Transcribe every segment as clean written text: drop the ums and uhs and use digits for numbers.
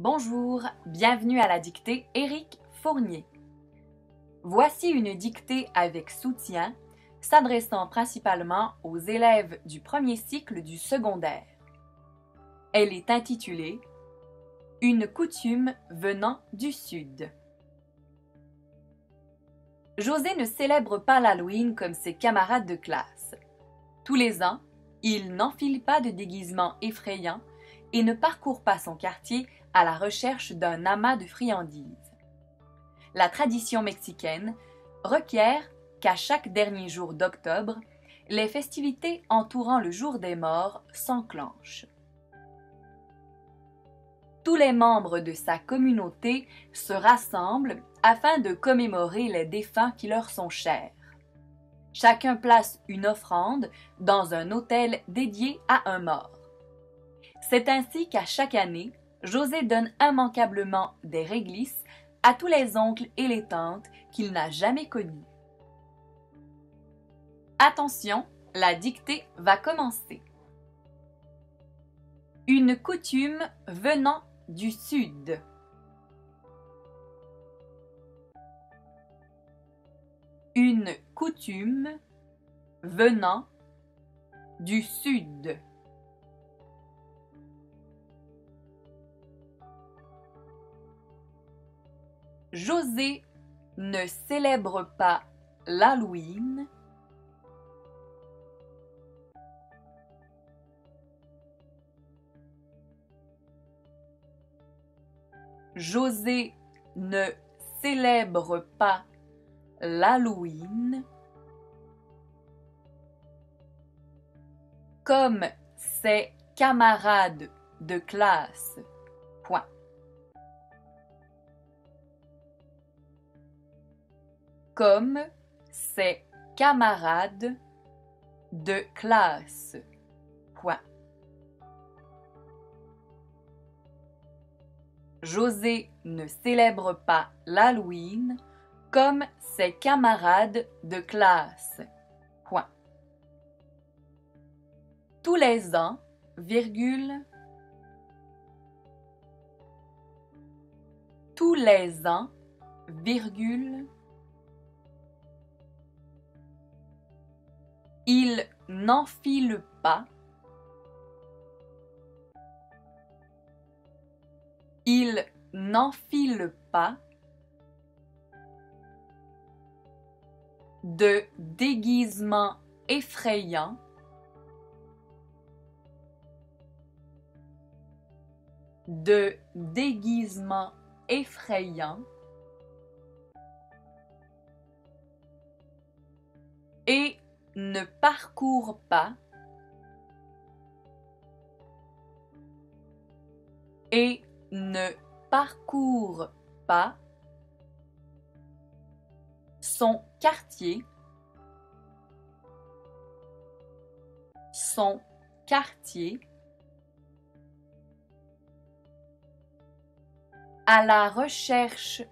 Bonjour, bienvenue à la dictée Éric Fournier. Voici une dictée avec soutien s'adressant principalement aux élèves du premier cycle du secondaire. Elle est intitulée « Une coutume venant du Sud ». José ne célèbre pas l'Halloween comme ses camarades de classe. Tous les ans, il n'enfile pas de déguisement effrayant et ne parcourt pas son quartier à la recherche d'un amas de friandises. La tradition mexicaine requiert qu'à chaque dernier jour d'octobre, les festivités entourant le jour des morts s'enclenchent. Tous les membres de sa communauté se rassemblent afin de commémorer les défunts qui leur sont chers. Chacun place une offrande dans un autel dédié à un mort. C'est ainsi qu'à chaque année, José donne immanquablement des réglisses à tous les oncles et les tantes qu'il n'a jamais connus. Attention, la dictée va commencer. Une coutume venant du Sud. Une coutume venant du Sud. José ne célèbre pas l'Halloween. José ne célèbre pas l'Halloween comme ses camarades de classe. Point. Comme ses camarades de classe. Point. José ne célèbre pas l'Halloween comme ses camarades de classe. Point. Tous les ans, virgule, tous les ans, virgule, il n'enfile pas, il n'enfile pas de déguisement effrayant, de déguisement effrayant et ne parcourt pas et ne parcourt pas son quartier à la recherche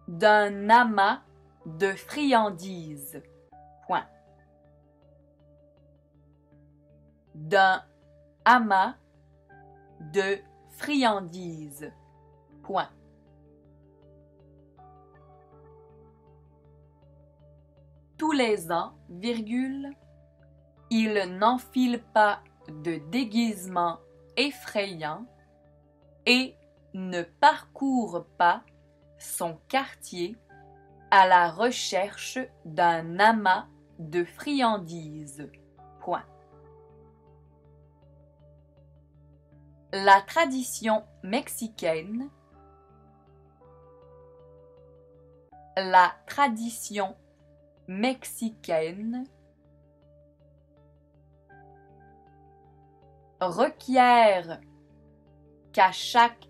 d'un amas de friandises. Point. D'un amas de friandises. Point. Tous les ans, virgule, il n'enfile pas de déguisement effrayant et ne parcourt pas son quartier à la recherche d'un amas de friandises. Point. La tradition mexicaine, requiert qu'à chaque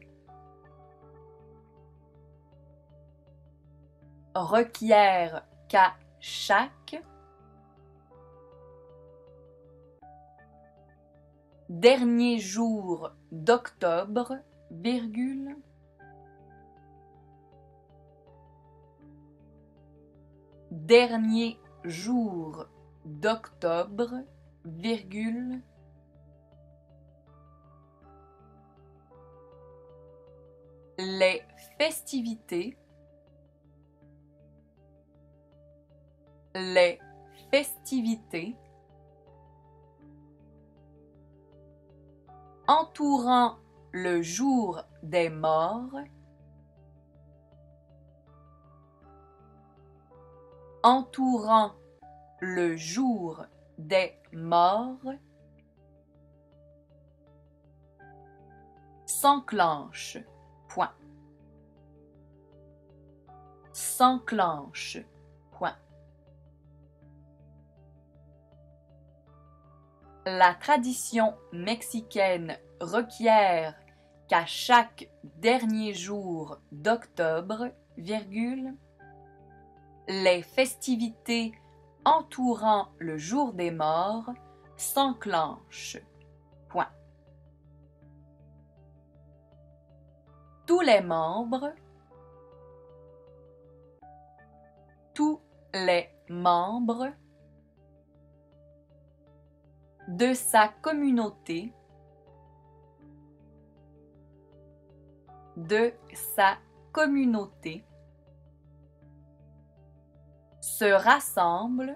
dernier jour d'octobre, virgule, dernier jour d'octobre, virgule, les festivités entourant le jour des morts, entourant le jour des morts, s'enclenche, point. S'enclenche, point. La tradition mexicaine requiert qu'à chaque dernier jour d'octobre, virgule, les festivités entourant le jour des morts s'enclenchent, point. Tous les membres de sa communauté se rassemblent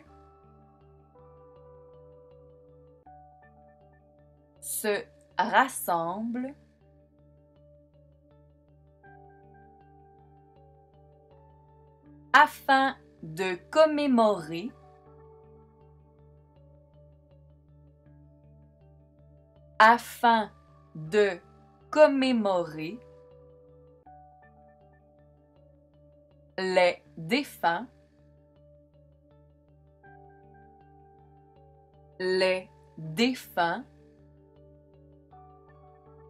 afin de commémorer les défunts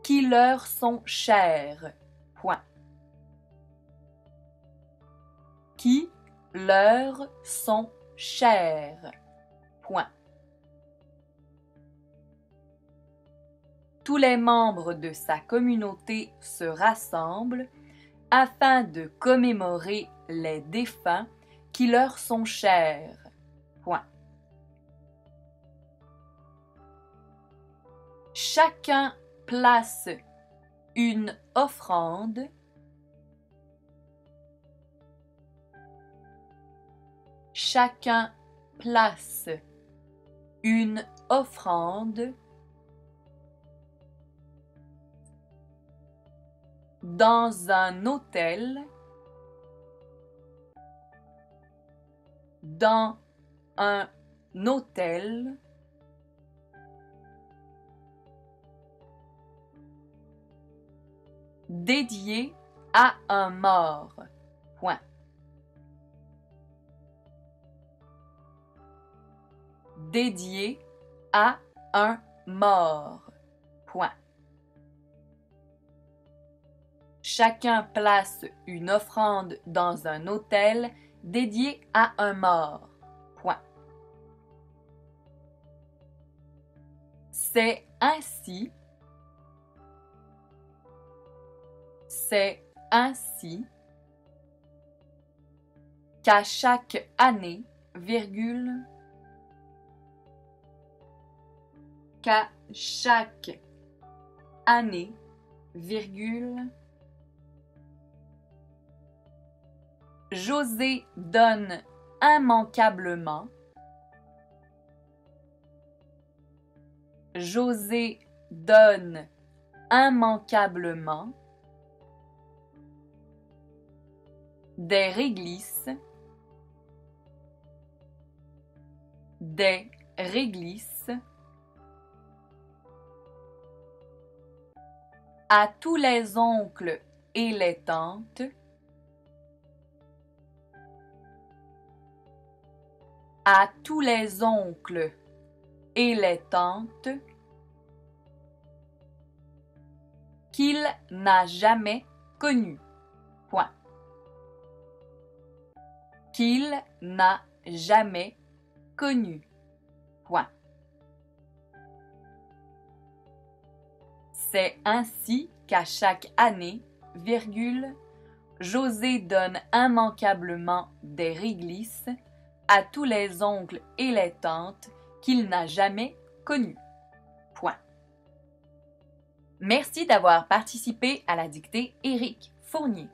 qui leur sont chers, point. Qui leur sont chers, point. Tous les membres de sa communauté se rassemblent afin de commémorer les défunts qui leur sont chers, point. Chacun place une offrande dans un autel dédié à un mort, point. Dédié à un mort, point. Chacun place une offrande dans un autel dédié à un mort, point. C'est ainsi qu'à chaque année, virgule, José donne immanquablement des réglisses à tous les oncles et les tantes, qu'il n'a jamais connus, point. Qu'il n'a jamais connus, point. C'est ainsi qu'à chaque année, virgule, José donne immanquablement des réglisses à tous les oncles et les tantes qu'il n'a jamais connus. Point. Merci d'avoir participé à la dictée Éric Fournier.